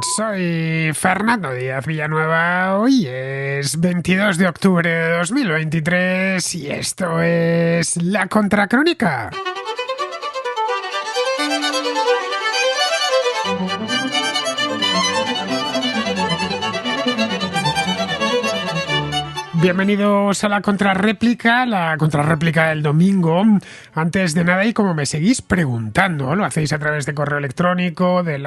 Soy Fernando Díaz Villanueva, hoy es 22 de octubre de 2023 y esto es La Contracrónica. Bienvenidos a la contrarréplica del domingo. Antes de nada, y como me seguís preguntando, lo hacéis a través de correo electrónico, del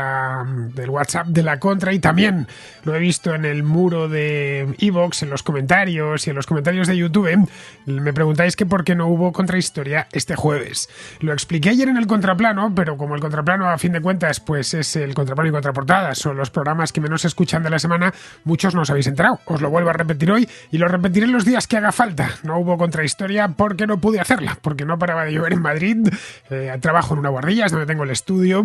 WhatsApp de la Contra, y también lo he visto en el muro de iVoox, en los comentarios y en los comentarios de YouTube. Me preguntáis que por qué no hubo contrahistoria este jueves. Lo expliqué ayer en el contraplano, pero como el contraplano a fin de cuentas pues es el contraplano y contraportadas, son los programas que menos se escuchan de la semana, muchos no os habéis enterado. Os lo vuelvo a repetir hoy y lo repetiré los días que haga falta. No hubo contrahistoria porque no pude hacerla, porque no paraba de llover en Madrid. Trabajo en una guardilla, es donde tengo el estudio,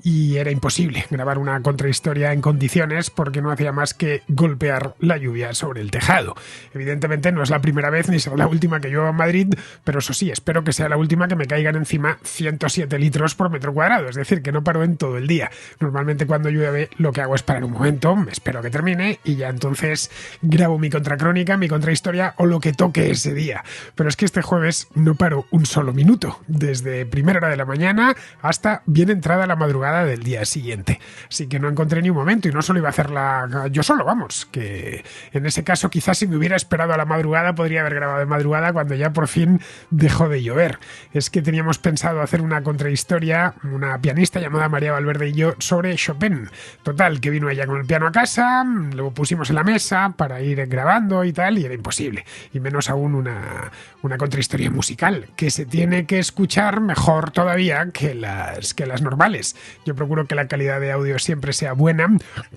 y era imposible grabar una contrahistoria en condiciones porque no hacía más que golpear la lluvia sobre el tejado. Evidentemente no es la primera vez ni será la última que llueva en Madrid, pero eso sí, espero que sea la última que me caigan encima 107 litros por metro cuadrado, es decir, que no paro en todo el día. Normalmente cuando llueve lo que hago es parar un momento, espero que termine y ya entonces grabo mi contracrónica, mi contrahistoria o lo que toque ese día. Pero es que este jueves no paro un solo minuto, desde primera hora de la mañana hasta bien entrada la madrugada del día siguiente. Así que no encontré ni un momento y no solo iba a hacerla yo solo, vamos, que en ese caso quizás si me hubiera esperado a la madrugada podría haber grabado de madrugada cuando ya por fin dejó de llover. Es que teníamos pensado hacer una contrahistoria, una pianista llamada María Valverde y yo, sobre Chopin. Total, que vino ella con el piano a casa, lo pusimos en la mesa para ir grabando y tal, y era imposible. Y menos aún una contrahistoria musical, que se tiene que escuchar mejor todavía que las normales. Yo procuro que la calidad de audio siempre sea buena,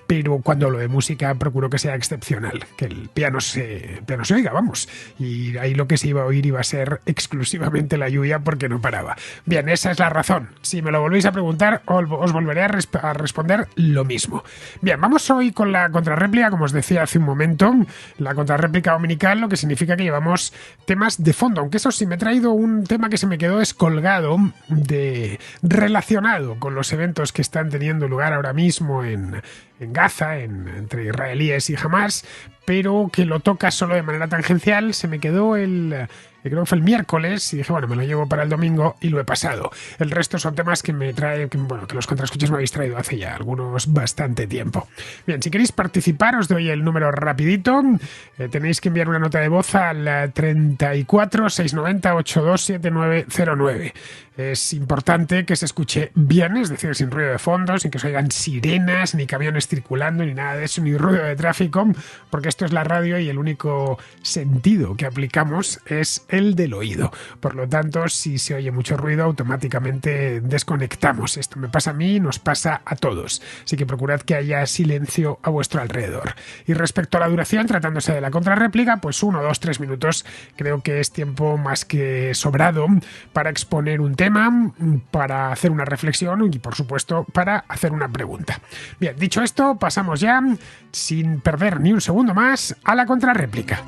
pero cuando hablo de música procuro que sea excepcional, que el piano se oiga, vamos. Y ahí lo que se iba a oír iba a ser exclusivamente la lluvia porque no paraba. Bien, esa es la razón. Si me lo volvéis a preguntar, os volveré a responder lo mismo. Bien, vamos hoy con la contrarréplica, como os decía hace un momento, la contrarréplica dominical, lo que significa que llevamos temas de fondo, aunque eso sí, me he traído un tema que se me quedó descolgado, relacionado con los eventos que están teniendo lugar ahora mismo en Gaza, entre israelíes y Hamas, pero que lo toca solo de manera tangencial. Se me quedó creo que fue el miércoles, y dije, bueno, me lo llevo para el domingo y lo he pasado. El resto son temas que me trae, que los contraescuchas me habéis traído hace ya algunos bastante tiempo. Bien, si queréis participar, os doy el número rapidito. Tenéis que enviar una nota de voz al 34 690 827909. Es importante que se escuche bien, es decir, sin ruido de fondo, sin que se oigan sirenas, ni camiones circulando, ni nada de eso, ni ruido de tráfico, porque esto es la radio y el único sentido que aplicamos es el del oído. Por lo tanto, si se oye mucho ruido, automáticamente desconectamos. Esto me pasa a mí y nos pasa a todos. Así que procurad que haya silencio a vuestro alrededor. Y respecto a la duración, tratándose de la contrarréplica, pues 1, 2, 3 minutos creo que es tiempo más que sobrado para exponer un tema, para hacer una reflexión y, por supuesto, para hacer una pregunta. Bien, dicho esto, pasamos ya, sin perder ni un segundo más, a la contrarréplica.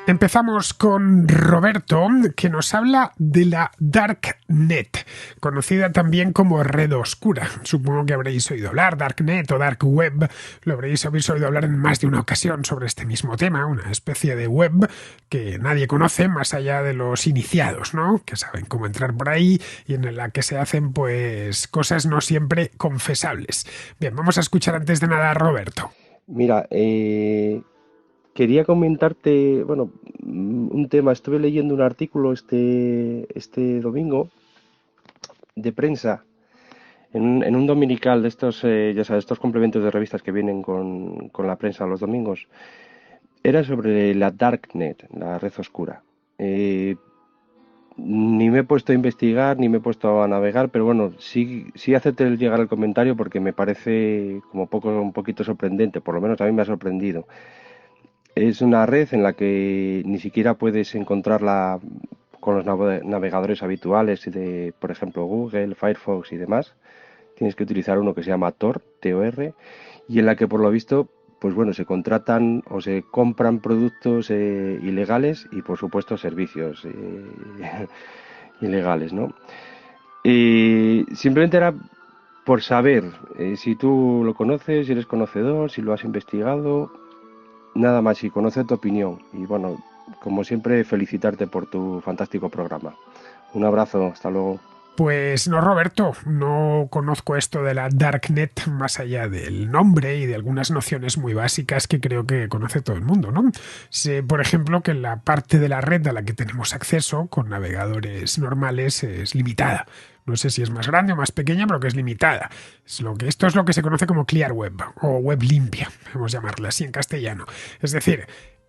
Empezamos con Roberto, que nos habla de la Darknet, conocida también como red oscura. Supongo que habréis oído hablar, Darknet o Dark Web, lo habréis oído hablar en más de una ocasión sobre este mismo tema, una especie de web que nadie conoce más allá de los iniciados, ¿no? Que saben cómo entrar por ahí y en la que se hacen pues cosas no siempre confesables. Bien, vamos a escuchar antes de nada a Roberto. Mira, quería comentarte, bueno, un tema. Estuve leyendo un artículo este domingo de prensa en un dominical de estos, ya sabes, estos complementos de revistas que vienen con la prensa los domingos. Era sobre la Darknet, la red oscura. Ni me he puesto a investigar, ni me he puesto a navegar, pero bueno, sí hacerte llegar el comentario porque me parece como un poquito sorprendente, por lo menos a mí me ha sorprendido. Es una red en la que ni siquiera puedes encontrarla con los navegadores habituales por ejemplo, Google, Firefox y demás. Tienes que utilizar uno que se llama Tor, T-O-R, y en la que por lo visto, pues bueno, se contratan o se compran productos ilegales y por supuesto servicios. ilegales, ¿no? Y simplemente era por saber si tú lo conoces, si eres conocedor, si lo has investigado, nada más, y conocer tu opinión. Y bueno, como siempre, felicitarte por tu fantástico programa. Un abrazo, hasta luego. Pues no, Roberto, no conozco esto de la Darknet más allá del nombre y de algunas nociones muy básicas que creo que conoce todo el mundo, ¿no? Sé, por ejemplo, que la parte de la red a la que tenemos acceso con navegadores normales es limitada. No sé si es más grande o más pequeña, pero que es limitada. Esto es lo que se conoce como Clear Web o web limpia, podemos llamarla así en castellano. Es decir,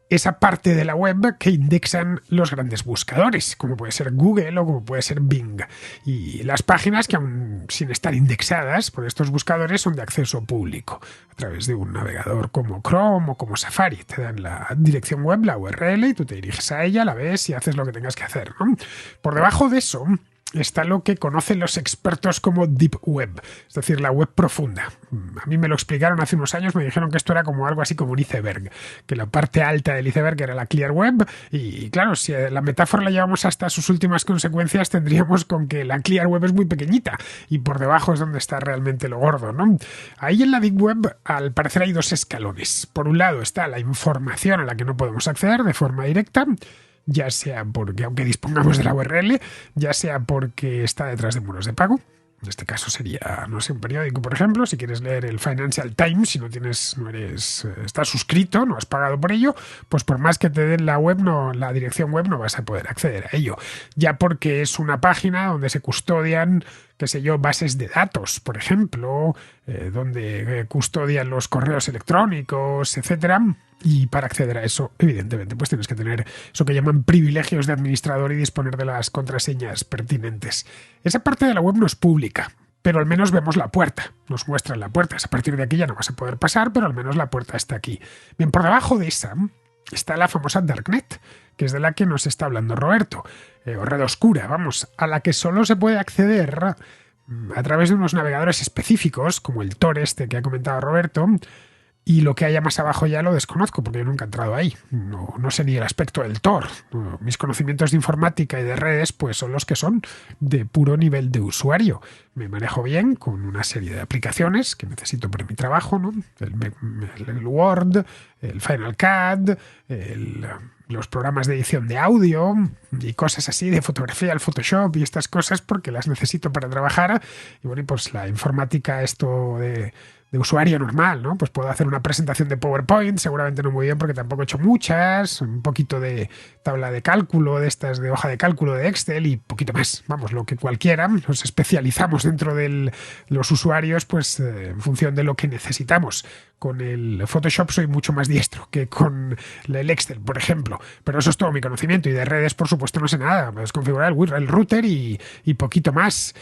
esa parte de la web que indexan los grandes buscadores, como puede ser Google o como puede ser Bing. Y las páginas que aún sin estar indexadas por estos buscadores son de acceso público, a través de un navegador como Chrome o como Safari. Te dan la dirección web, la URL, y tú te diriges a ella, la ves y haces lo que tengas que hacer, ¿no? Por debajo de eso está lo que conocen los expertos como Deep Web, es decir, la web profunda. A mí me lo explicaron hace unos años, me dijeron que esto era como algo así como un iceberg, que la parte alta del iceberg era la Clear Web y claro, si la metáfora la llevamos hasta sus últimas consecuencias, tendríamos con que la Clear Web es muy pequeñita y por debajo es donde está realmente lo gordo, ¿no? Ahí en la Deep Web, al parecer, hay dos escalones. Por un lado está la información a la que no podemos acceder de forma directa, ya sea porque, aunque dispongamos de la URL, ya sea porque está detrás de muros de pago. En este caso sería, no sé, un periódico, por ejemplo, si quieres leer el Financial Times, si no tienes, no eres, estás suscrito, no has pagado por ello, pues por más que te den la web, no, la dirección web, no vas a poder acceder a ello. Ya porque es una página donde se custodian, qué sé yo, bases de datos, por ejemplo, donde custodian los correos electrónicos, etcétera. Y para acceder a eso, evidentemente, pues tienes que tener eso que llaman privilegios de administrador y disponer de las contraseñas pertinentes. Esa parte de la web no es pública, pero al menos vemos la puerta. Nos muestran la puerta. A partir de aquí ya no vas a poder pasar, pero al menos la puerta está aquí. Bien, por debajo de esa está la famosa Darknet, que es de la que nos está hablando Roberto, o red oscura, vamos, a la que solo se puede acceder a través de unos navegadores específicos, como el Tor este que ha comentado Roberto. Y lo que haya más abajo ya lo desconozco, porque yo nunca he entrado ahí. No sé ni el aspecto del Tor. Mis conocimientos de informática y de redes pues son los que son, de puro nivel de usuario. Me manejo bien con una serie de aplicaciones que necesito para mi trabajo, ¿no? El Word, el Final Cut, los programas de edición de audio y cosas así, de fotografía, el Photoshop y estas cosas, porque las necesito para trabajar. Y bueno, pues la informática, esto de usuario normal, ¿no? Pues puedo hacer una presentación de PowerPoint, seguramente no muy bien porque tampoco he hecho muchas, un poquito de tabla de cálculo, de estas de hoja de cálculo de Excel y poquito más. Vamos, lo que cualquiera, nos especializamos dentro de los usuarios, pues en función de lo que necesitamos. Con el Photoshop soy mucho más diestro que con el Excel, por ejemplo. Pero eso es todo mi conocimiento. Y de redes, por supuesto, no sé nada. Puedes configurar el router y poquito más.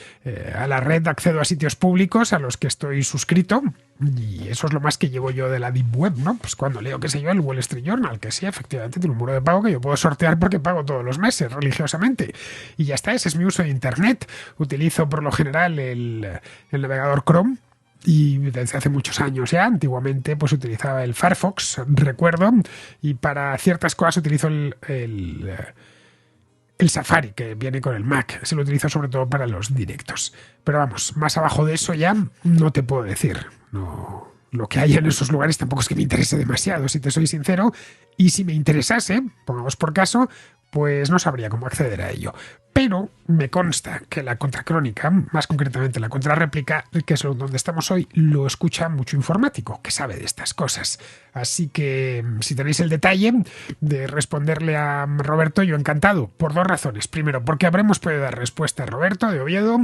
A la red accedo a sitios públicos a los que estoy suscrito. Y eso es lo más que llevo yo de la Deep Web, ¿no? Pues cuando leo, qué sé yo, el Wall Street Journal, que sí, efectivamente tiene un muro de pago que yo puedo sortear porque pago todos los meses religiosamente. Y ya está, ese es mi uso de Internet. Utilizo por lo general el navegador Chrome. Y desde hace muchos años ya, antiguamente pues utilizaba el Firefox, recuerdo, y para ciertas cosas utilizo el Safari, que viene con el Mac. Se lo utilizo sobre todo para los directos. Pero vamos, más abajo de eso ya no te puedo decir. No, lo que hay en esos lugares tampoco es que me interese demasiado, si te soy sincero. Y si me interesase, pongamos por caso, pues no sabría cómo acceder a ello. Pero me consta que la contracrónica, más concretamente la contrarréplica, que es donde estamos hoy, lo escucha mucho informático, que sabe de estas cosas. Así que si tenéis el detalle de responderle a Roberto, yo encantado, por dos razones. Primero, porque habremos podido dar respuesta a Roberto de Oviedo.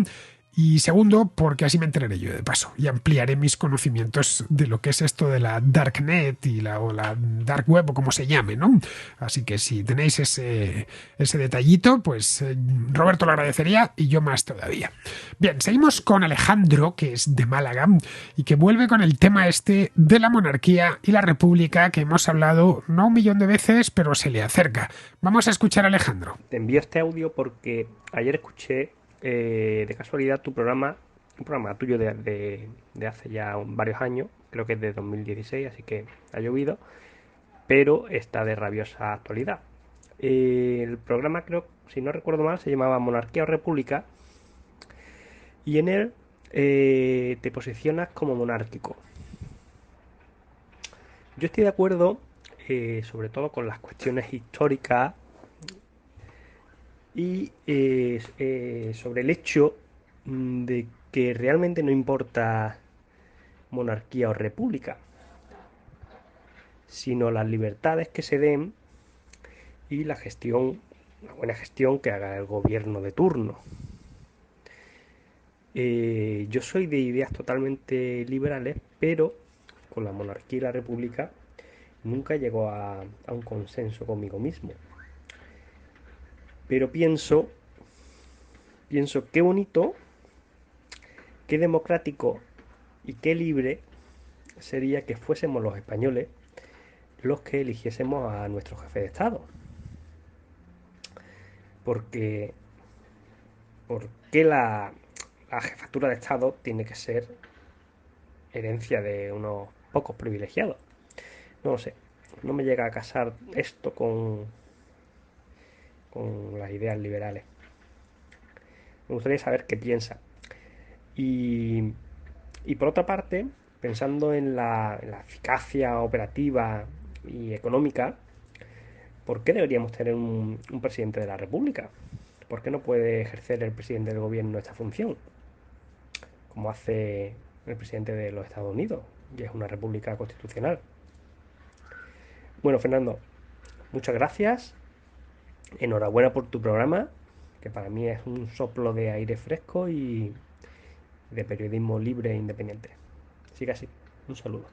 Y segundo, porque así me enteraré yo de paso y ampliaré mis conocimientos de lo que es esto de la Darknet o la Dark Web o como se llame, ¿no? Así que si tenéis ese detallito, pues Roberto lo agradecería y yo más todavía. Bien, seguimos con Alejandro, que es de Málaga y que vuelve con el tema este de la monarquía y la república que hemos hablado no 1.000.000 de veces, pero se le acerca. Vamos a escuchar a Alejandro. Te envío este audio porque ayer escuché de casualidad un programa tuyo de hace ya varios años, creo que es de 2016, así que ha llovido, pero está de rabiosa actualidad. El programa, creo, si no recuerdo mal, se llamaba Monarquía o República, y en él te posicionas como monárquico. Yo estoy de acuerdo, sobre todo con las cuestiones históricas y sobre el hecho de que realmente no importa monarquía o república, sino las libertades que se den y la gestión, la buena gestión que haga el gobierno de turno. Yo soy de ideas totalmente liberales, pero con la monarquía y la república nunca llegó a un consenso conmigo mismo. Pero pienso qué bonito, qué democrático y qué libre sería que fuésemos los españoles los que eligiésemos a nuestro jefe de Estado. Porque la jefatura de Estado tiene que ser herencia de unos pocos privilegiados. No lo sé, no me llega a casar esto con las ideas liberales. Me gustaría saber qué piensa. Y por otra parte, pensando en la eficacia operativa y económica, ¿por qué deberíamos tener un presidente de la República? ¿Por qué no puede ejercer el presidente del gobierno esta función? Como hace el presidente de los Estados Unidos, y es una república constitucional. Bueno, Fernando, muchas gracias. Enhorabuena por tu programa, que para mí es un soplo de aire fresco y de periodismo libre e independiente. Sigue así. Un saludo.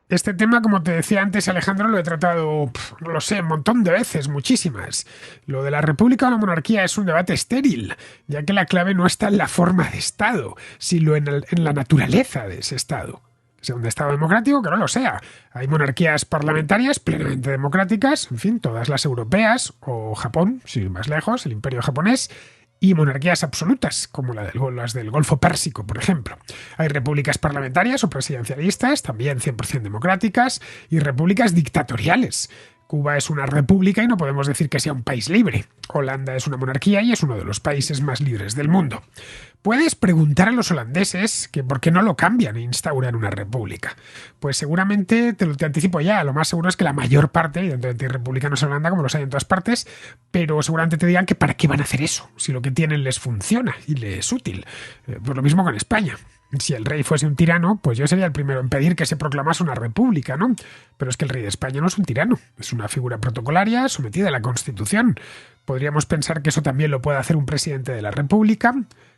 Este tema, como te decía antes, Alejandro, lo he tratado, no lo sé, un montón de veces, muchísimas. Lo de la república o la monarquía es un debate estéril, ya que la clave no está en la forma de Estado, sino en la naturaleza de ese Estado. Sea un Estado democrático, que no lo sea. Hay monarquías parlamentarias plenamente democráticas, en fin, todas las europeas, o Japón, sin ir más lejos, el imperio japonés, y monarquías absolutas, como las del Golfo Pérsico, por ejemplo. Hay repúblicas parlamentarias o presidencialistas, también 100% democráticas, y repúblicas dictatoriales. Cuba es una república y no podemos decir que sea un país libre. Holanda es una monarquía y es uno de los países más libres del mundo. Puedes preguntar a los holandeses que por qué no lo cambian e instauran una república. Pues seguramente, te anticipo ya, lo más seguro es que la mayor parte, evidentemente hay republicanos en Holanda como los hay en todas partes, pero seguramente te digan que para qué van a hacer eso, si lo que tienen les funciona y les es útil. Pues lo mismo con España. Si el rey fuese un tirano, pues yo sería el primero en pedir que se proclamase una república, ¿no? Pero es que el rey de España no es un tirano, es una figura protocolaria sometida a la Constitución. Podríamos pensar que eso también lo puede hacer un presidente de la República,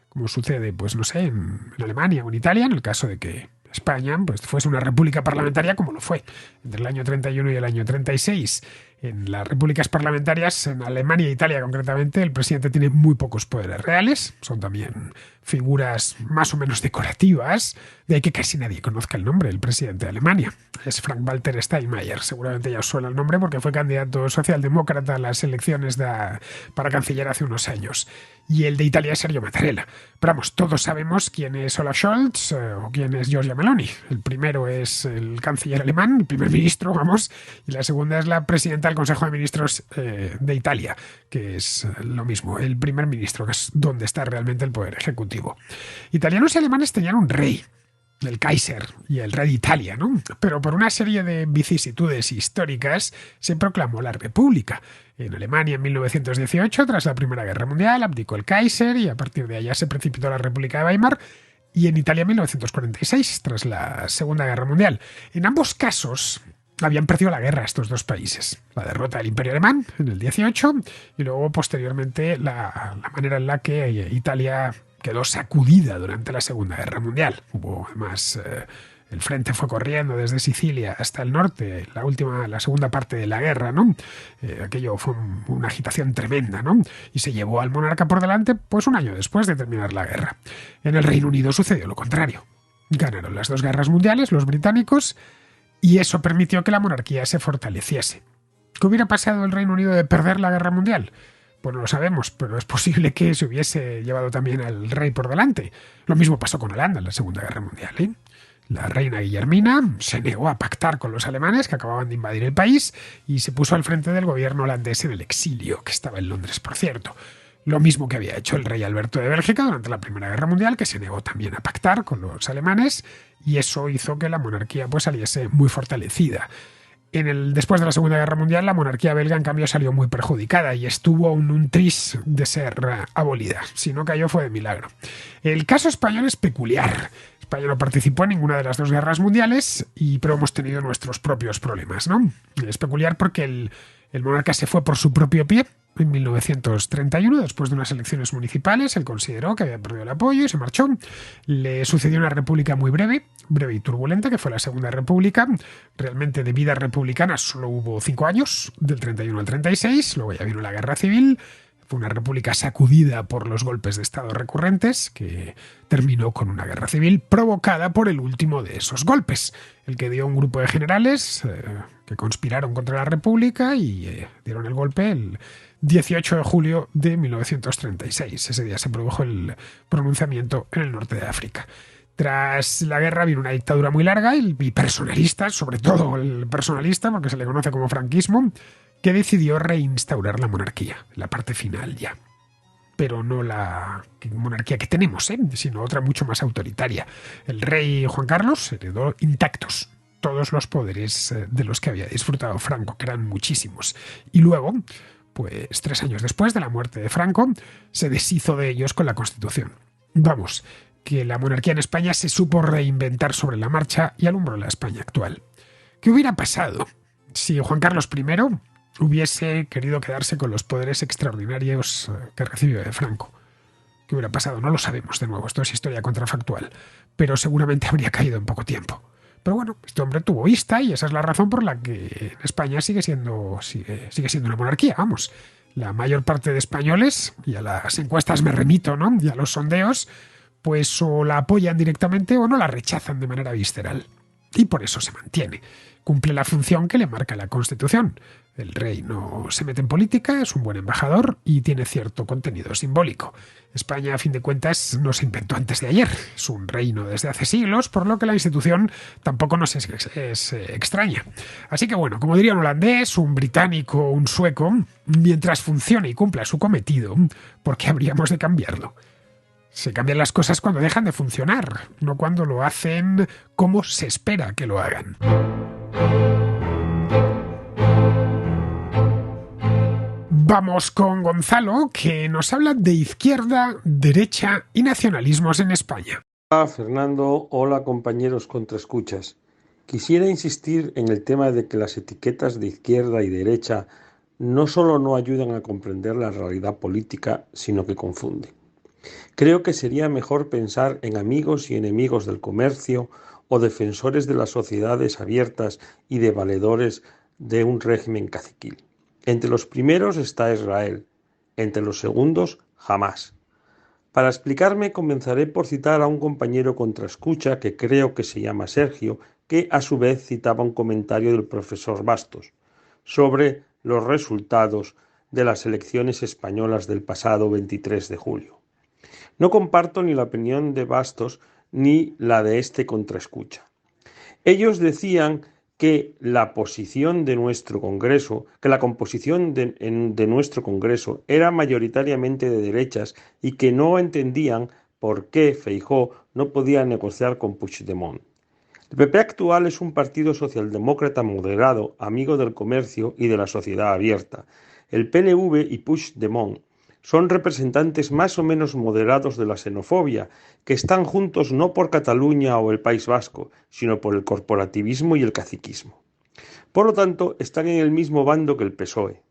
como sucede, pues no sé, en Alemania o en Italia, en el caso de que España pues fuese una república parlamentaria como lo fue entre el año 31 y el año 36. En las repúblicas parlamentarias, en Alemania e Italia concretamente, el presidente tiene muy pocos poderes reales, son también figuras más o menos decorativas, de ahí que casi nadie conozca el nombre del presidente de Alemania. Es Frank-Walter Steinmeier, seguramente ya os suena el nombre porque fue candidato socialdemócrata a las elecciones para canciller hace unos años. Y el de Italia es Sergio Mattarella. Pero vamos, todos sabemos quién es Olaf Scholz o quién es Giorgia Meloni. El primero es el canciller alemán, el primer ministro, vamos, y la segunda es la presidenta del Consejo de Ministros de Italia, que es lo mismo, el primer ministro, que es donde está realmente el poder ejecutivo. Italianos y alemanes tenían un rey, el Kaiser y el rey de Italia, ¿no? Pero por una serie de vicisitudes históricas se proclamó la República. En Alemania en 1918, tras la Primera Guerra Mundial, abdicó el Kaiser y a partir de allá se precipitó la República de Weimar. Y en Italia en 1946, tras la Segunda Guerra Mundial. En ambos casos habían perdido la guerra estos dos países. La derrota del Imperio Alemán en el 18 y luego posteriormente la manera en la que Italia quedó sacudida durante la Segunda Guerra Mundial. Hubo además el frente fue corriendo desde Sicilia hasta el norte, la segunda parte de la guerra, ¿no? Aquello fue una agitación tremenda, ¿no? Y se llevó al monarca por delante, pues un año después de terminar la guerra. En el Reino Unido sucedió lo contrario. Ganaron las dos guerras mundiales los británicos y eso permitió que la monarquía se fortaleciese. ¿Qué hubiera pasado el Reino Unido de perder la guerra mundial? Pues no lo sabemos, pero es posible que se hubiese llevado también al rey por delante. Lo mismo pasó con Holanda en la Segunda Guerra Mundial, ¿eh? La reina Guillermina se negó a pactar con los alemanes que acababan de invadir el país y se puso al frente del gobierno holandés en el exilio, que estaba en Londres, por cierto. Lo mismo que había hecho el rey Alberto de Bélgica durante la Primera Guerra Mundial, que se negó también a pactar con los alemanes, y eso hizo que la monarquía pues saliese muy fortalecida. Después de la Segunda Guerra Mundial, la monarquía belga, en cambio, salió muy perjudicada y estuvo un tris de ser abolida. Si no cayó, fue de milagro. El caso español es peculiar. España no participó en ninguna de las dos guerras mundiales, pero hemos tenido nuestros propios problemas, ¿no? Es peculiar porque el monarca se fue por su propio pie en 1931, después de unas elecciones municipales. Él consideró que había perdido el apoyo y se marchó. Le sucedió una república muy breve y turbulenta, que fue la Segunda República. Realmente de vida republicana solo hubo 5 años, del 31 al 36, luego ya vino la Guerra Civil. Fue una república sacudida por los golpes de Estado recurrentes, que terminó con una guerra civil provocada por el último de esos golpes, el que dio un grupo de generales que conspiraron contra la república y dieron el golpe el 18 de julio de 1936. Ese día se produjo el pronunciamiento en el norte de África. Tras la guerra vino una dictadura muy larga y personalista, sobre todo el personalista, porque se le conoce como franquismo, que decidió reinstaurar la monarquía, la parte final ya. Pero no la monarquía que tenemos, sino otra mucho más autoritaria. El rey Juan Carlos heredó intactos todos los poderes de los que había disfrutado Franco, que eran muchísimos. Y luego, pues 3 años después de la muerte de Franco, se deshizo de ellos con la Constitución. Vamos, que la monarquía en España se supo reinventar sobre la marcha y alumbró la España actual. ¿Qué hubiera pasado si Juan Carlos I hubiese querido quedarse con los poderes extraordinarios que recibió de Franco? ¿Qué hubiera pasado? No lo sabemos, de nuevo, esto es historia contrafactual, pero seguramente habría caído en poco tiempo. Pero bueno, este hombre tuvo vista y esa es la razón por la que en España sigue siendo una monarquía, vamos. La mayor parte de españoles, y a las encuestas me remito, ¿no? Y a los sondeos, pues o la apoyan directamente o no la rechazan de manera visceral. Y por eso se mantiene. Cumple la función que le marca la Constitución. El rey no se mete en política, es un buen embajador y tiene cierto contenido simbólico. España, a fin de cuentas, no se inventó antes de ayer. Es un reino desde hace siglos, por lo que la institución tampoco nos es extraña. Así que bueno, como diría un holandés, un británico, un sueco, mientras funcione y cumpla su cometido, ¿por qué habríamos de cambiarlo? Se cambian las cosas cuando dejan de funcionar, no cuando lo hacen como se espera que lo hagan. Vamos con Gonzalo, que nos habla de izquierda, derecha y nacionalismos en España. Hola Fernando, hola compañeros contraescuchas. Quisiera insistir en el tema de que las etiquetas de izquierda y derecha no solo no ayudan a comprender la realidad política, sino que confunden. Creo que sería mejor pensar en amigos y enemigos del comercio o defensores de las sociedades abiertas y de valedores de un régimen caciquil. Entre los primeros está Israel, entre los segundos, Hamás. Para explicarme, comenzaré por citar a un compañero contraescucha que creo que se llama Sergio, que a su vez citaba un comentario del profesor Bastos sobre los resultados de las elecciones españolas del pasado 23 de julio. No comparto ni la opinión de Bastos ni la de este contraescucha. Ellos decían que la composición de nuestro Congreso era mayoritariamente de derechas y que no entendían por qué Feijóo no podía negociar con Puigdemont. El PP actual es un partido socialdemócrata moderado, amigo del comercio y de la sociedad abierta. El PNV y Puigdemont son representantes más o menos moderados de la xenofobia, que están juntos no por Cataluña o el País Vasco, sino por el corporativismo y el caciquismo. Por lo tanto, están en el mismo bando que el PSOE.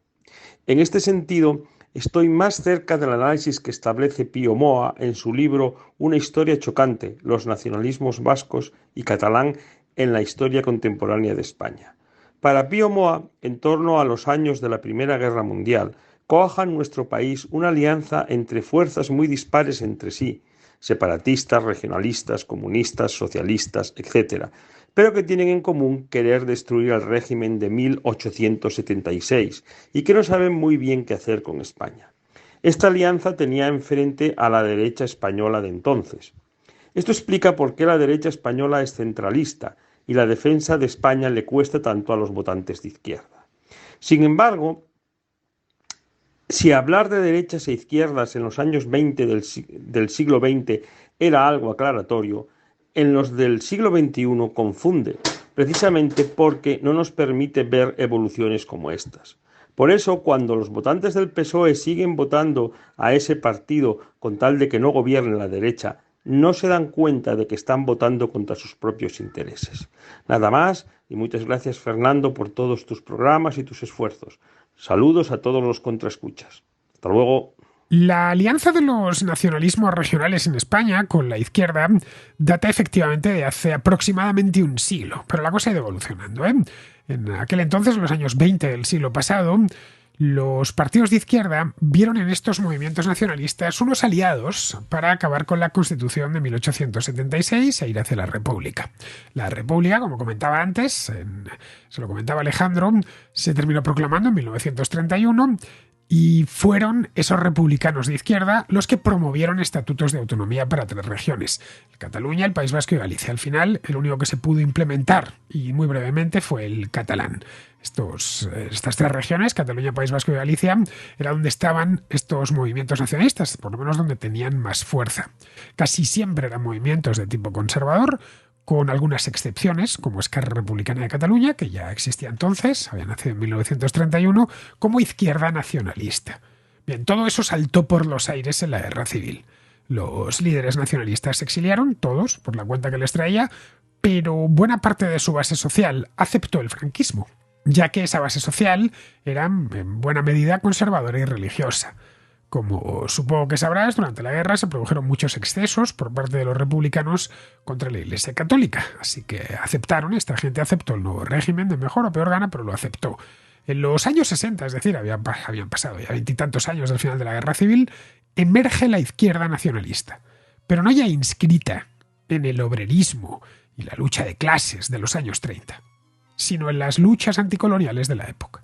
En este sentido, estoy más cerca del análisis que establece Pío Moa en su libro Una historia chocante, los nacionalismos vascos y catalán en la historia contemporánea de España. Para Pío Moa, en torno a los años de la Primera Guerra Mundial, coja en nuestro país una alianza entre fuerzas muy dispares entre sí, separatistas, regionalistas, comunistas, socialistas, etc., pero que tienen en común querer destruir el régimen de 1876 y que no saben muy bien qué hacer con España. Esta alianza tenía enfrente a la derecha española de entonces. Esto explica por qué la derecha española es centralista y la defensa de España le cuesta tanto a los votantes de izquierda. Sin embargo, si hablar de derechas e izquierdas en los años 20 del siglo XX era algo aclaratorio, en los del siglo XXI confunde, precisamente porque no nos permite ver evoluciones como estas. Por eso, cuando los votantes del PSOE siguen votando a ese partido con tal de que no gobierne la derecha, no se dan cuenta de que están votando contra sus propios intereses. Nada más, y muchas gracias, Fernando, por todos tus programas y tus esfuerzos. Saludos a todos los contraescuchas. Hasta luego. La alianza de los nacionalismos regionales en España con la izquierda data efectivamente de hace aproximadamente un siglo, pero la cosa ha ido evolucionando, ¿eh? En aquel entonces, en los años 20 del siglo pasado, los partidos de izquierda vieron en estos movimientos nacionalistas unos aliados para acabar con la Constitución de 1876 e ir hacia la República. La República, como comentaba antes, se lo comentaba Alejandro, se terminó proclamando en 1931 y fueron esos republicanos de izquierda los que promovieron estatutos de autonomía para 3 regiones: Cataluña, el País Vasco y Galicia. Al final, el único que se pudo implementar, y muy brevemente, fue el catalán. Estas 3 regiones, Cataluña, País Vasco y Galicia, era donde estaban estos movimientos nacionalistas, por lo menos donde tenían más fuerza. Casi siempre eran movimientos de tipo conservador, con algunas excepciones, como Esquerra Republicana de Cataluña, que ya existía entonces, había nacido en 1931, como izquierda nacionalista. Bien, todo eso saltó por los aires en la Guerra Civil. Los líderes nacionalistas se exiliaron, todos, por la cuenta que les traía, pero buena parte de su base social aceptó el franquismo, ya que esa base social era en buena medida conservadora y religiosa. Como supongo que sabrás, durante la guerra se produjeron muchos excesos por parte de los republicanos contra la Iglesia Católica, así que esta gente aceptó el nuevo régimen de mejor o peor gana, pero lo aceptó. En los años 60, es decir, habían pasado ya 20 y tantos años del final de la Guerra Civil, emerge la izquierda nacionalista, pero no ya inscrita en el obrerismo y la lucha de clases de los años 30, sino en las luchas anticoloniales de la época.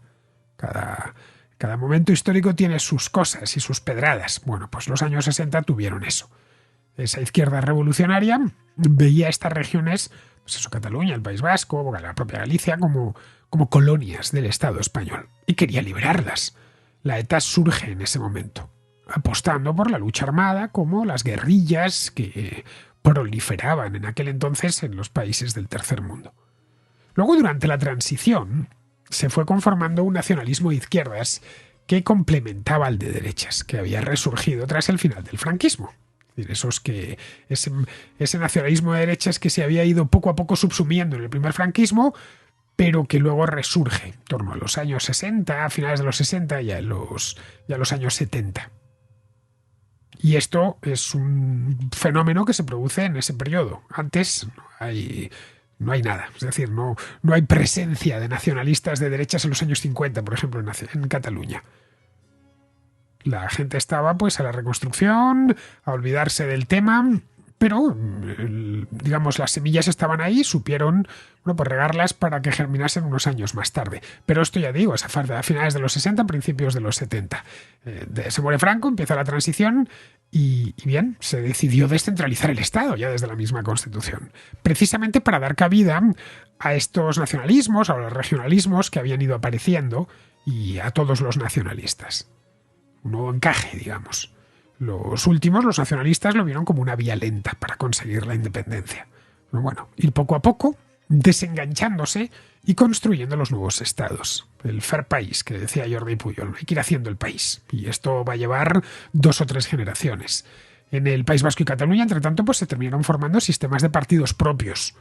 Cada momento histórico tiene sus cosas y sus pedradas. Bueno, pues los años 60 tuvieron eso. Esa izquierda revolucionaria veía estas regiones, pues eso, Cataluña, el País Vasco, la propia Galicia, como colonias del Estado español, y quería liberarlas. La ETA surge en ese momento, apostando por la lucha armada, como las guerrillas que proliferaban en aquel entonces en los países del tercer mundo. Luego, durante la transición, se fue conformando un nacionalismo de izquierdas que complementaba al de derechas, que había resurgido tras el final del franquismo. Es decir, ese nacionalismo de derechas que se había ido poco a poco subsumiendo en el primer franquismo, pero que luego resurge en torno a los años 60, a finales de los 60 y a los años 70. Y esto es un fenómeno que se produce en ese periodo. Antes no hay nada, es decir, no hay presencia de nacionalistas de derechas en los años 50, por ejemplo, en Cataluña. La gente estaba pues a la reconstrucción, a olvidarse del tema, pero digamos las semillas estaban ahí, supieron pues regarlas para que germinasen unos años más tarde. Pero esto ya digo, es a finales de los 60, principios de los 70. Se muere Franco, empieza la transición y bien, se decidió descentralizar el Estado ya desde la misma Constitución, precisamente para dar cabida a estos nacionalismos, a los regionalismos que habían ido apareciendo y a todos los nacionalistas. Un nuevo encaje, digamos. Los últimos, los nacionalistas, lo vieron como una vía lenta para conseguir la independencia. Pero bueno, ir poco a poco, desenganchándose y construyendo los nuevos estados. El fair país, que decía Jordi Pujol, hay que ir haciendo el país. Y esto va a llevar 2 o 3 generaciones. En el País Vasco y Cataluña, entre tanto, pues se terminaron formando sistemas de partidos propios,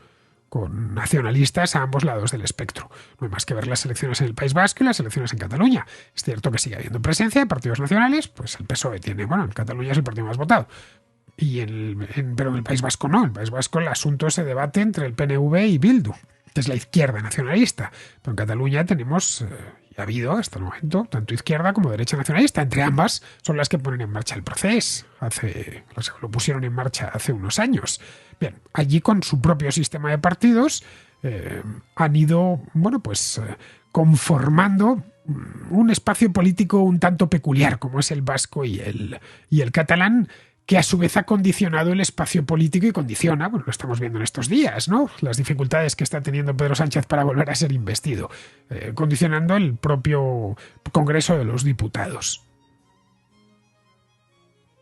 con nacionalistas a ambos lados del espectro. No hay más que ver las elecciones en el País Vasco y las elecciones en Cataluña. Es cierto que sigue habiendo presencia de partidos nacionales, pues el PSOE tiene, en Cataluña es el partido más votado. Pero en el País Vasco no. En el País Vasco el asunto se debate entre el PNV y Bildu, que es la izquierda nacionalista. Pero en Cataluña tenemos, y ha habido hasta el momento, tanto izquierda como derecha nacionalista. Entre ambas son las que ponen en marcha el proceso. Lo pusieron en marcha hace unos años. Bien, allí con su propio sistema de partidos han ido, conformando un espacio político un tanto peculiar, como es el vasco y el catalán, que a su vez ha condicionado el espacio político y condiciona, bueno, lo estamos viendo en estos días, ¿no? Las dificultades que está teniendo Pedro Sánchez para volver a ser investido, condicionando el propio Congreso de los Diputados.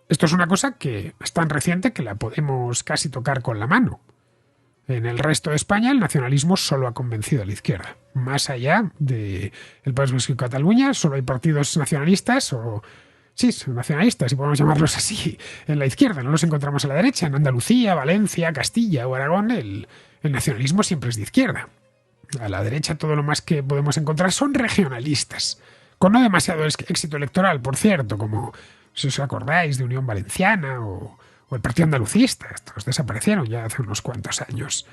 Esto es una cosa que es tan reciente que la podemos casi tocar con la mano. En el resto de España el nacionalismo solo ha convencido a la izquierda. Más allá del País Vasco y Cataluña, solo hay partidos nacionalistas o... Sí, son nacionalistas, si podemos llamarlos así, en la izquierda. No los encontramos a la derecha. En Andalucía, Valencia, Castilla o Aragón el nacionalismo siempre es de izquierda. A la derecha todo lo más que podemos encontrar son regionalistas. Con no demasiado éxito electoral, por cierto, como si os acordáis de Unión Valenciana o el Partido Andalucista. Estos desaparecieron ya hace unos cuantos años.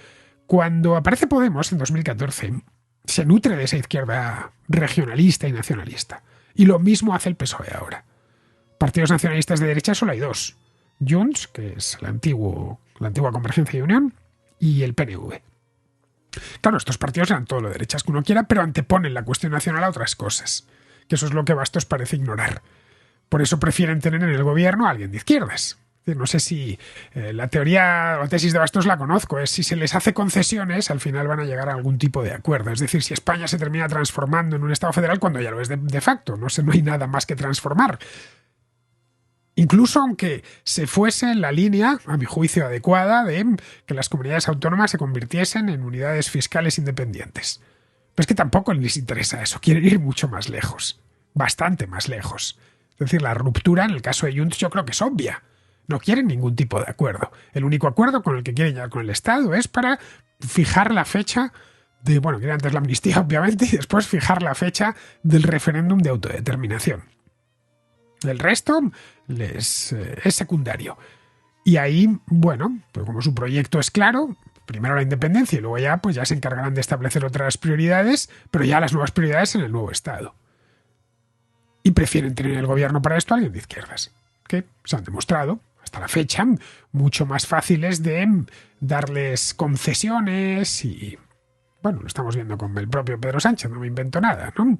Cuando aparece Podemos en 2014, se nutre de esa izquierda regionalista y nacionalista. Y lo mismo hace el PSOE ahora. Partidos nacionalistas de derecha solo hay dos. Junts, que es la antigua Convergencia y Unión, y el PNV. Claro, estos partidos eran todo lo derechas que uno quiera, pero anteponen la cuestión nacional a otras cosas. Que eso es lo que Bastos parece ignorar. Por eso prefieren tener en el gobierno a alguien de izquierdas. No sé si la teoría o tesis de Bastos la conozco, es si se les hace concesiones, al final van a llegar a algún tipo de acuerdo. Es decir, si España se termina transformando en un Estado federal cuando ya lo es de facto, no hay nada más que transformar. Incluso aunque se fuese en la línea, a mi juicio adecuada, de que las comunidades autónomas se convirtiesen en unidades fiscales independientes. Pero es que tampoco les interesa eso, quieren ir mucho más lejos, bastante más lejos. Es decir, la ruptura en el caso de Junts yo creo que es obvia. No quieren ningún tipo de acuerdo. El único acuerdo con el que quieren llegar con el Estado es para fijar la fecha de, bueno, quieren antes la amnistía obviamente y después fijar la fecha del referéndum de autodeterminación. El resto es secundario. Y ahí, bueno, pues como su proyecto es claro, primero la independencia y luego ya, pues ya se encargarán de establecer otras prioridades, pero ya las nuevas prioridades en el nuevo Estado. Y prefieren tener en el gobierno para esto a alguien de izquierdas, que se han demostrado, hasta la fecha, mucho más fáciles de darles concesiones y, bueno, lo estamos viendo con el propio Pedro Sánchez, no me invento nada, ¿no?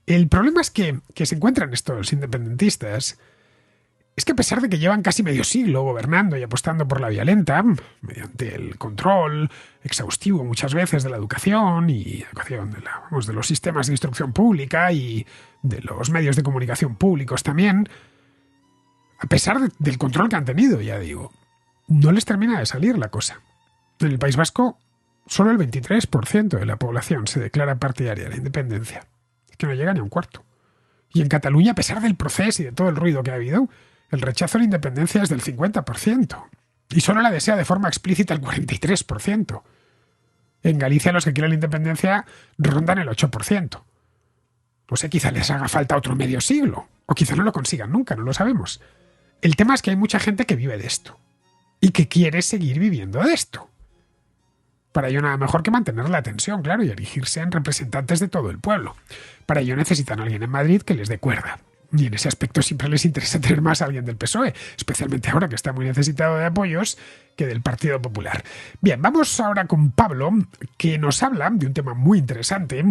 El problema es que se encuentran estos independentistas es que a pesar de que llevan casi medio siglo gobernando y apostando por la vía lenta, mediante el control exhaustivo muchas veces de la educación y de los sistemas de instrucción pública y de los medios de comunicación públicos también, a pesar del control que han tenido, ya digo, no les termina de salir la cosa. En el País Vasco, solo el 23% de la población se declara partidaria de la independencia. Es que no llega ni a un cuarto. Y en Cataluña, a pesar del proceso y de todo el ruido que ha habido, el rechazo a la independencia es del 50%. Y solo la desea de forma explícita el 43%. En Galicia los que quieren la independencia rondan el 8%. No sé, quizá les haga falta otro medio siglo. O quizá no lo consigan nunca, no lo sabemos. El tema es que hay mucha gente que vive de esto. Y que quiere seguir viviendo de esto. Para ello nada mejor que mantener la tensión, claro, y erigirse en representantes de todo el pueblo. Para ello necesitan a alguien en Madrid que les dé cuerda. Y en ese aspecto siempre les interesa tener más a alguien del PSOE, especialmente ahora que está muy necesitado de apoyos, que del Partido Popular. Bien, vamos ahora con Pablo, que nos habla de un tema muy interesante,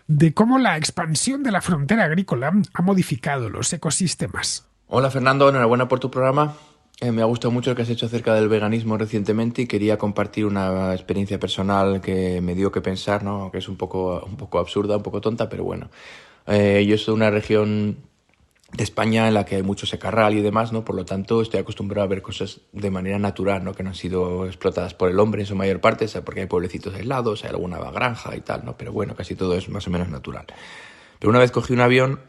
de cómo la expansión de la frontera agrícola ha modificado los ecosistemas. Hola Fernando, enhorabuena por tu programa. Me ha gustado mucho lo que has hecho acerca del veganismo recientemente y quería compartir una experiencia personal que me dio que pensar, ¿no? Que es un poco absurda, un poco tonta, pero bueno. Yo soy de una región de España en la que hay mucho secarral y demás, ¿no? Por lo tanto, estoy acostumbrado a ver cosas de manera natural, ¿no? Que no han sido explotadas por el hombre en su mayor parte, ¿sabes? Porque hay pueblecitos aislados, hay alguna granja y tal, ¿no? Pero bueno, casi todo es más o menos natural. Pero una vez cogí un avión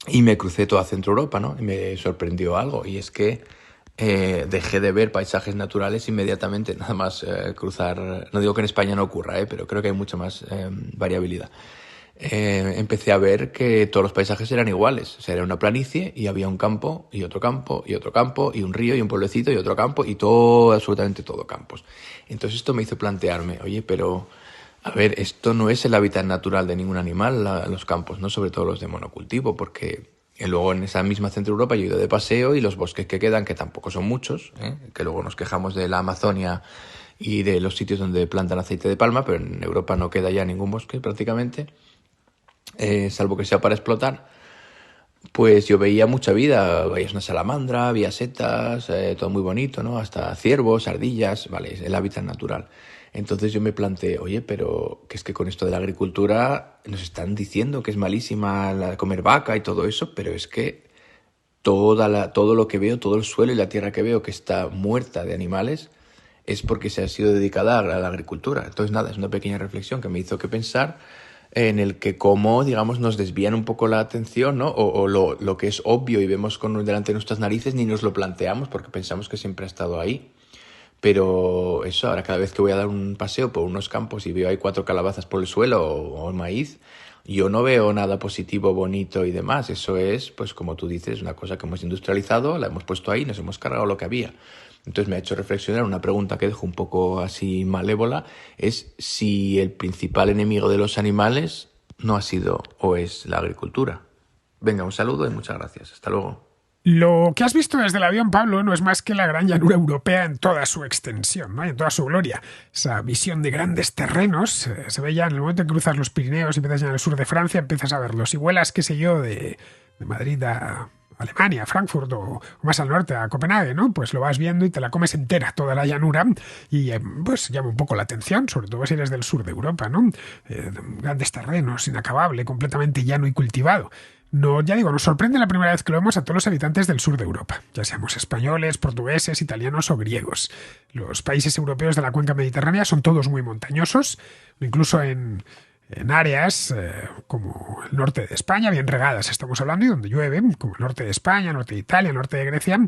y me crucé toda Centro Europa, ¿no? Y me sorprendió algo, y es que dejé de ver paisajes naturales inmediatamente, nada más cruzar. No digo que en España no ocurra, pero creo que hay mucha más variabilidad. Empecé a ver que todos los paisajes eran iguales. O sea, era una planicie y había un campo y otro campo y otro campo y un río y un pueblecito y otro campo y todo, absolutamente todo campos. Entonces esto me hizo plantearme, oye, pero a ver, esto no es el hábitat natural de ningún animal, los campos, ¿no? Sobre todo los de monocultivo, porque luego en esa misma Centro Europa yo he ido de paseo y los bosques que quedan, que tampoco son muchos, que luego nos quejamos de la Amazonia y de los sitios donde plantan aceite de palma, pero en Europa no queda ya ningún bosque prácticamente, salvo que sea para explotar. pues yo veía mucha vida, veías una salamandra, había setas, todo muy bonito, ¿no? Hasta ciervos, ardillas, vale, es el hábitat natural. Entonces yo me planteé, oye, pero que es que con esto de la agricultura nos están diciendo que es malísima comer vaca y todo eso, pero es que todo lo que veo, todo el suelo y la tierra que veo que está muerta de animales, es porque se ha sido dedicada a la agricultura. Entonces, nada, es una pequeña reflexión que me hizo que pensar en el que cómo, digamos, nos desvían un poco la atención, ¿no? O lo que es obvio y vemos delante de nuestras narices ni nos lo planteamos porque pensamos que siempre ha estado ahí. Pero eso, ahora cada vez que voy a dar un paseo por unos campos y veo ahí 4 calabazas por el suelo o maíz, yo no veo nada positivo, bonito y demás. Eso es, pues como tú dices, una cosa que hemos industrializado, la hemos puesto ahí, nos hemos cargado lo que había. Entonces me ha hecho reflexionar una pregunta que dejo un poco así malévola, es si el principal enemigo de los animales no ha sido o es la agricultura. Venga, un saludo y muchas gracias. Hasta luego. Lo que has visto desde el avión, Pablo, no es más que la gran llanura europea en toda su extensión, ¿no? Y en toda su gloria. Esa visión de grandes terrenos se ve ya en el momento en que cruzas los Pirineos y empiezas ya en el sur de Francia, empiezas a verlos. Y vuelas, qué sé yo, de Madrid a Alemania, a Frankfurt o más al norte, a Copenhague, ¿no? Pues lo vas viendo y te la comes entera, toda la llanura, y pues llama un poco la atención, sobre todo si eres del sur de Europa, ¿no? Grandes terrenos, inacabable, completamente llano y cultivado. No, ya digo, nos sorprende la primera vez que lo vemos a todos los habitantes del sur de Europa, ya seamos españoles, portugueses, italianos o griegos. Los países europeos de la cuenca mediterránea son todos muy montañosos, incluso en áreas como el norte de España, bien regadas estamos hablando, y donde llueve, como el norte de España, norte de Italia, norte de Grecia,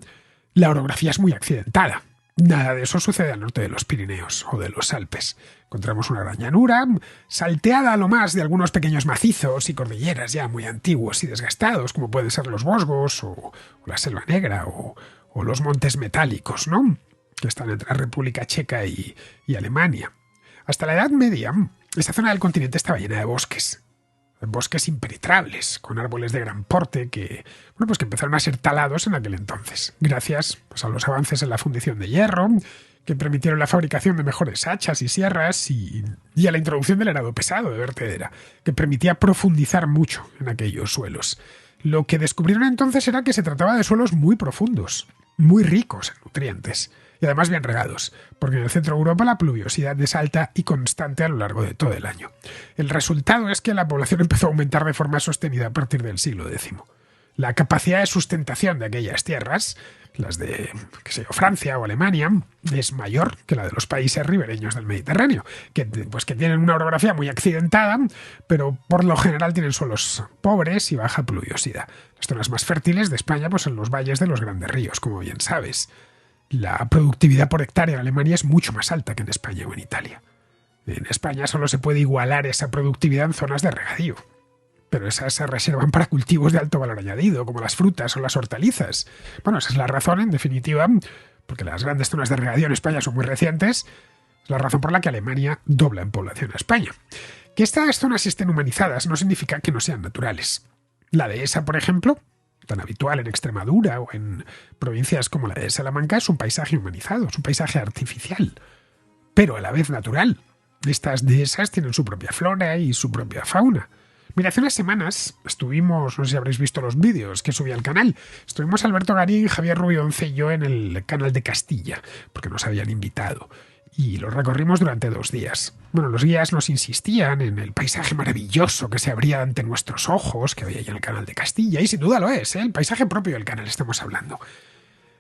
la orografía es muy accidentada. Nada de eso sucede al norte de los Pirineos o de los Alpes. Encontramos una gran llanura, salteada a lo más de algunos pequeños macizos y cordilleras ya muy antiguos y desgastados, como pueden ser los Vosgos o la Selva Negra o los Montes Metálicos, ¿no? Que están entre la República Checa y Alemania. Hasta la Edad Media, esta zona del continente estaba llena de bosques impenetrables, con árboles de gran porte que empezaron a ser talados en aquel entonces, gracias pues, a los avances en la fundición de hierro, que permitieron la fabricación de mejores hachas y sierras y a la introducción del arado pesado de vertedera, que permitía profundizar mucho en aquellos suelos. Lo que descubrieron entonces era que se trataba de suelos muy profundos, muy ricos en nutrientes, y además bien regados, porque en el centro de Europa la pluviosidad es alta y constante a lo largo de todo el año. El resultado es que la población empezó a aumentar de forma sostenida a partir del siglo X. La capacidad de sustentación de aquellas tierras, las de Francia o Alemania, es mayor que la de los países ribereños del Mediterráneo, que tienen una orografía muy accidentada, pero por lo general tienen suelos pobres y baja pluviosidad. Las zonas más fértiles de España pues, son los valles de los grandes ríos, como bien sabes. La productividad por hectárea en Alemania es mucho más alta que en España o en Italia. En España solo se puede igualar esa productividad en zonas de regadío, pero esas se reservan para cultivos de alto valor añadido, como las frutas o las hortalizas. Bueno, esa es la razón, en definitiva, porque las grandes zonas de regadío en España son muy recientes, es la razón por la que Alemania dobla en población a España. Que estas zonas estén humanizadas no significa que no sean naturales. La dehesa, por ejemplo, tan habitual en Extremadura o en provincias como la de Salamanca, es un paisaje humanizado, es un paisaje artificial, pero a la vez natural. Estas dehesas tienen su propia flora y su propia fauna. Mira, hace unas semanas estuvimos, no sé si habréis visto los vídeos que subí al canal, estuvimos Alberto Garín, Javier Rubionce y yo en el canal de Castilla, porque nos habían invitado. Y lo recorrimos durante 2 días. Bueno, los guías nos insistían en el paisaje maravilloso que se abría ante nuestros ojos, que había ahí en el canal de Castilla, y sin duda lo es, ¿eh? El paisaje propio del canal estamos hablando.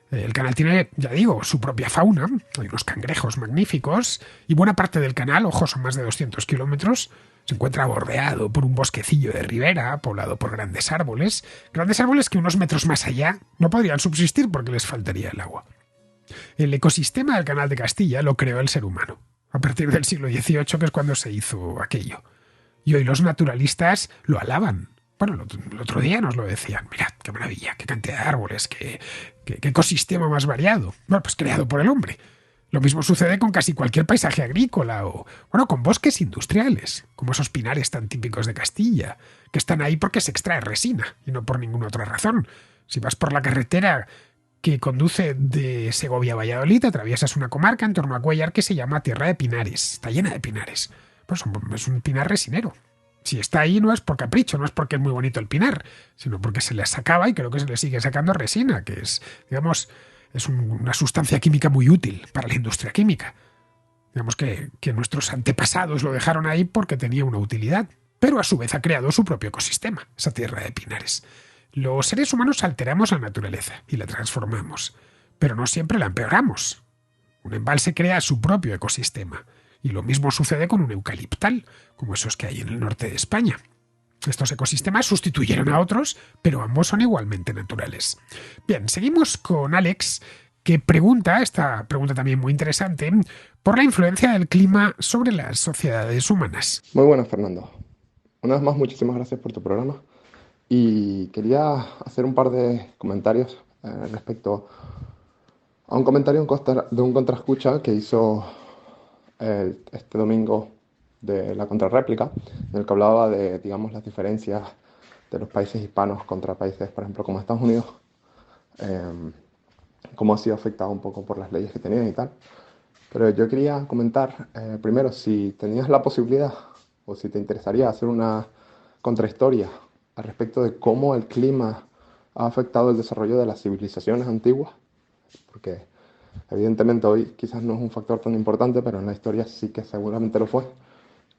El canal tiene, ya digo, su propia fauna, hay unos cangrejos magníficos, y buena parte del canal, ojo, son más de 200 kilómetros, se encuentra bordeado por un bosquecillo de ribera, poblado por grandes árboles que unos metros más allá no podrían subsistir porque les faltaría el agua. El ecosistema del canal de Castilla lo creó el ser humano, a partir del siglo XVIII, que es cuando se hizo aquello. Y hoy los naturalistas lo alaban. Bueno, el otro día nos lo decían. Mirad, qué maravilla, qué cantidad de árboles, qué ecosistema más variado. Bueno, pues creado por el hombre. Lo mismo sucede con casi cualquier paisaje agrícola o, con bosques industriales, como esos pinares tan típicos de Castilla, que están ahí porque se extrae resina y no por ninguna otra razón. Si vas por la carretera que conduce de Segovia a Valladolid, atraviesas una comarca en torno a Cuéllar que se llama Tierra de Pinares. Está llena de pinares. Pues es un pinar resinero. Si está ahí no es por capricho, no es porque es muy bonito el pinar, sino porque se le sacaba y creo que se le sigue sacando resina, que es, digamos, una sustancia química muy útil para la industria química. Digamos que nuestros antepasados lo dejaron ahí porque tenía una utilidad, pero a su vez ha creado su propio ecosistema, esa tierra de pinares. Los seres humanos alteramos la naturaleza y la transformamos, pero no siempre la empeoramos. Un embalse crea su propio ecosistema, y lo mismo sucede con un eucaliptal, como esos que hay en el norte de España. Estos ecosistemas sustituyeron a otros, pero ambos son igualmente naturales. Bien, seguimos con Alex, que pregunta, esta pregunta también muy interesante, por la influencia del clima sobre las sociedades humanas. Muy buenas, Fernando. Una vez más, muchísimas gracias por tu programa. Y quería hacer un par de comentarios respecto a un comentario de un contraescucha que hizo este domingo de la contrarréplica, en el que hablaba de, digamos, las diferencias de los países hispanos contra países, por ejemplo, como Estados Unidos, cómo ha sido afectado un poco por las leyes que tenían y tal. Pero yo quería comentar, primero, si tenías la posibilidad o si te interesaría hacer una contrahistoria al respecto de cómo el clima ha afectado el desarrollo de las civilizaciones antiguas, porque evidentemente hoy quizás no es un factor tan importante, pero en la historia sí que seguramente lo fue.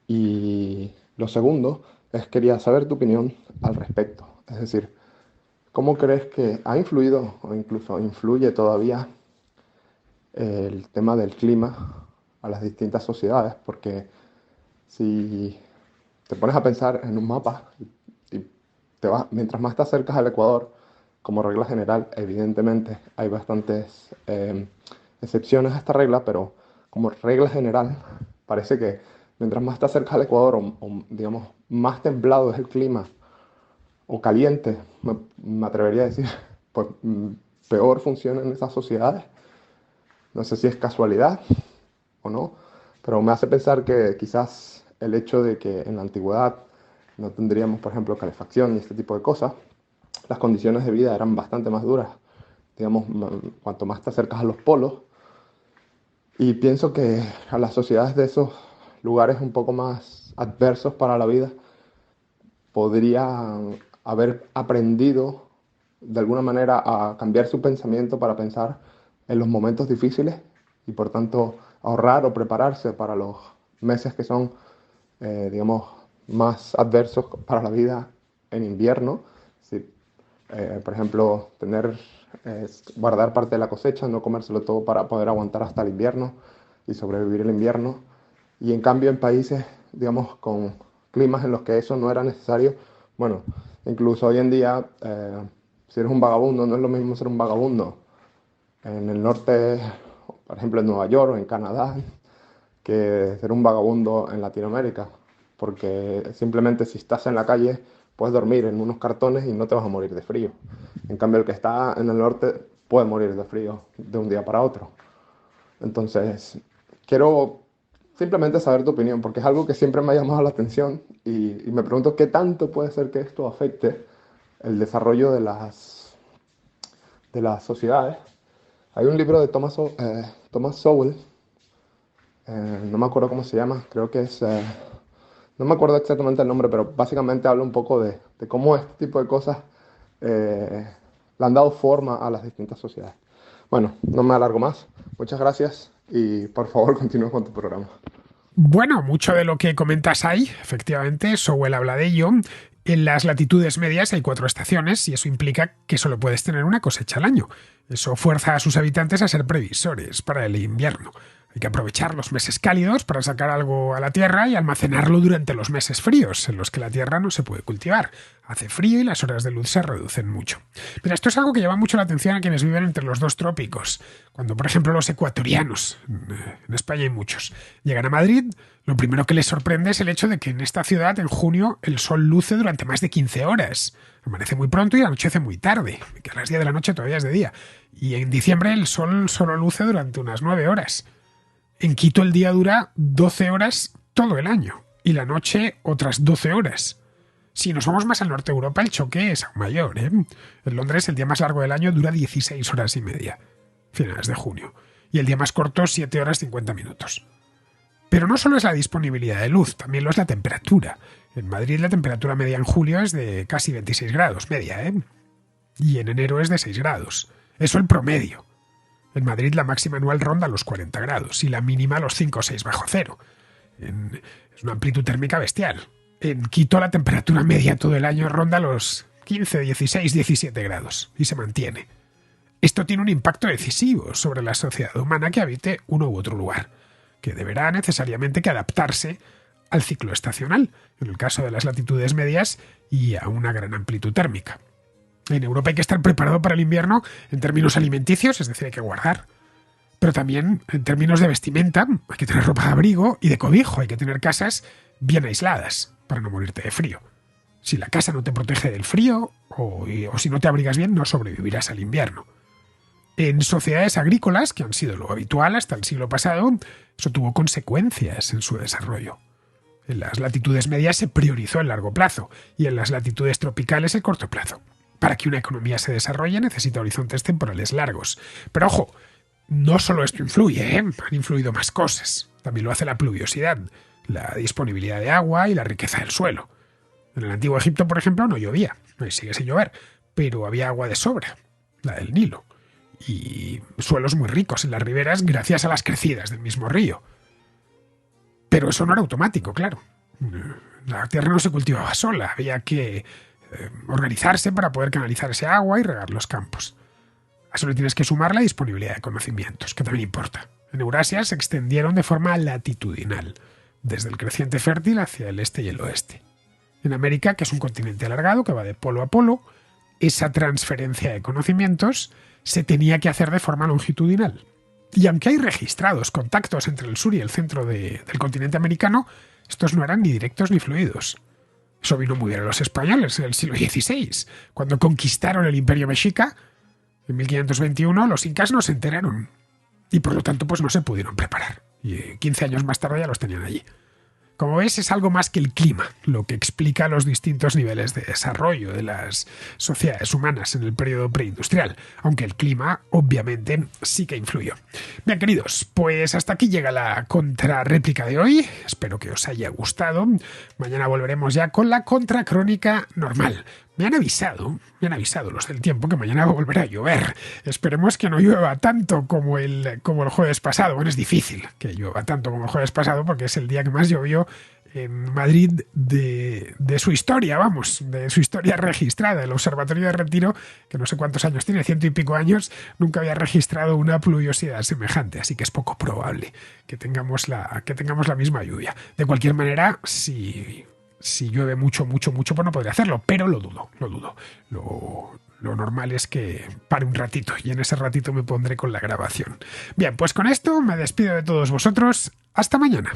Y lo segundo es quería saber tu opinión al respecto. Es decir, ¿cómo crees que ha influido o incluso influye todavía el tema del clima a las distintas sociedades? Porque si te pones a pensar en un mapa y mientras más te acercas al Ecuador, como regla general, evidentemente hay bastantes excepciones a esta regla, pero como regla general parece que mientras más te acercas al Ecuador o digamos más templado es el clima o caliente, me atrevería a decir, pues peor funcionan esas sociedades. No sé si es casualidad o no, pero me hace pensar que quizás el hecho de que en la antigüedad no tendríamos, por ejemplo, calefacción y este tipo de cosas, las condiciones de vida eran bastante más duras, digamos, cuanto más te acercas a los polos. Y pienso que a las sociedades de esos lugares un poco más adversos para la vida podrían haber aprendido de alguna manera a cambiar su pensamiento para pensar en los momentos difíciles y por tanto ahorrar o prepararse para los meses que son, digamos, más adversos para la vida en invierno. Sí, por ejemplo, guardar parte de la cosecha, no comérselo todo para poder aguantar hasta el invierno y sobrevivir el invierno. Y en cambio en países, digamos, con climas en los que eso no era necesario, bueno, incluso hoy en día, si eres un vagabundo, no es lo mismo ser un vagabundo en el norte, por ejemplo en Nueva York o en Canadá, que ser un vagabundo en Latinoamérica, porque simplemente si estás en la calle puedes dormir en unos cartones y no te vas a morir de frío. En cambio el que está en el norte puede morir de frío de un día para otro. Entonces, quiero simplemente saber tu opinión, porque es algo que siempre me ha llamado la atención y me pregunto qué tanto puede ser que esto afecte el desarrollo de las sociedades. Hay un libro de Thomas Sowell, no me acuerdo cómo se llama, creo que es, no me acuerdo exactamente el nombre, pero básicamente habla un poco de cómo este tipo de cosas le han dado forma a las distintas sociedades. Bueno, no me alargo más, muchas gracias y por favor continúa con tu programa. Bueno, mucho de lo que comentas ahí, efectivamente, Sowell habla de ello. En las latitudes medias hay 4 estaciones y eso implica que solo puedes tener una cosecha al año. Eso fuerza a sus habitantes a ser previsores para el invierno. Hay que aprovechar los meses cálidos para sacar algo a la tierra y almacenarlo durante los meses fríos, en los que la tierra no se puede cultivar. Hace frío y las horas de luz se reducen mucho. Pero esto es algo que llama mucho la atención a quienes viven entre los 2 trópicos. Cuando, por ejemplo, los ecuatorianos, en España hay muchos, llegan a Madrid, lo primero que les sorprende es el hecho de que en esta ciudad, en junio, el sol luce durante más de 15 horas. Amanece muy pronto y anochece muy tarde, que a las 10 de la noche todavía es de día. Y en diciembre el sol solo luce durante unas 9 horas. En Quito el día dura 12 horas todo el año y la noche otras 12 horas. Si nos vamos más al norte de Europa, el choque es aún mayor, ¿eh? En Londres el día más largo del año dura 16 horas y media, finales de junio, y el día más corto 7 horas 50 minutos. Pero no solo es la disponibilidad de luz, también lo es la temperatura. En Madrid la temperatura media en julio es de casi 26 grados, media, ¿eh? Y en enero es de 6 grados. Eso el promedio. En Madrid la máxima anual ronda los 40 grados y la mínima los 5 o 6 bajo cero. Es una amplitud térmica bestial. En Quito la temperatura media todo el año ronda los 15, 16, 17 grados y se mantiene. Esto tiene un impacto decisivo sobre la sociedad humana que habite uno u otro lugar, que deberá necesariamente que adaptarse al ciclo estacional, en el caso de las latitudes medias y a una gran amplitud térmica. En Europa hay que estar preparado para el invierno en términos alimenticios, es decir, hay que guardar. Pero también en términos de vestimenta, hay que tener ropa de abrigo y de cobijo, hay que tener casas bien aisladas para no morirte de frío. Si la casa no te protege del frío o si no te abrigas bien, no sobrevivirás al invierno. En sociedades agrícolas, que han sido lo habitual hasta el siglo pasado, eso tuvo consecuencias en su desarrollo. En las latitudes medias se priorizó el largo plazo y en las latitudes tropicales el corto plazo. Para que una economía se desarrolle necesita horizontes temporales largos. Pero ojo, no solo esto influye, han influido más cosas. También lo hace la pluviosidad, la disponibilidad de agua y la riqueza del suelo. En el antiguo Egipto, por ejemplo, no llovía, no sigue sin llover, pero había agua de sobra, la del Nilo, y suelos muy ricos en las riberas gracias a las crecidas del mismo río. Pero eso no era automático, claro. La tierra no se cultivaba sola, había que organizarse para poder canalizar ese agua y regar los campos. A eso le tienes que sumar la disponibilidad de conocimientos, que también importa. En Eurasia se extendieron de forma latitudinal, desde el creciente fértil hacia el este y el oeste. En América, que es un continente alargado que va de polo a polo, esa transferencia de conocimientos se tenía que hacer de forma longitudinal. Y aunque hay registrados contactos entre el sur y el centro del continente americano, estos no eran ni directos ni fluidos. Eso vino muy bien a los españoles en el siglo XVI. Cuando conquistaron el Imperio Mexica, en 1521, los incas no se enteraron. Y por lo tanto, pues no se pudieron preparar. Y 15 años más tarde ya los tenían allí. Como ves, es algo más que el clima, lo que explica los distintos niveles de desarrollo de las sociedades humanas en el periodo preindustrial, aunque el clima, obviamente, sí que influyó. Bien, queridos, pues hasta aquí llega la contrarréplica de hoy. Espero que os haya gustado. Mañana volveremos ya con la contracrónica normal. Me han avisado los del tiempo que mañana volverá a llover. Esperemos que no llueva tanto como el jueves pasado. Bueno, es difícil que llueva tanto como el jueves pasado porque es el día que más llovió en Madrid de su historia, de su historia registrada. El Observatorio de Retiro, que no sé cuántos años tiene, 100 y pico años, nunca había registrado una pluviosidad semejante, así que es poco probable que tengamos la misma lluvia. De cualquier manera, si llueve mucho, pues no podré hacerlo, pero lo dudo. Lo normal es que pare un ratito y en ese ratito me pondré con la grabación. Bien, pues con esto me despido de todos vosotros. Hasta mañana.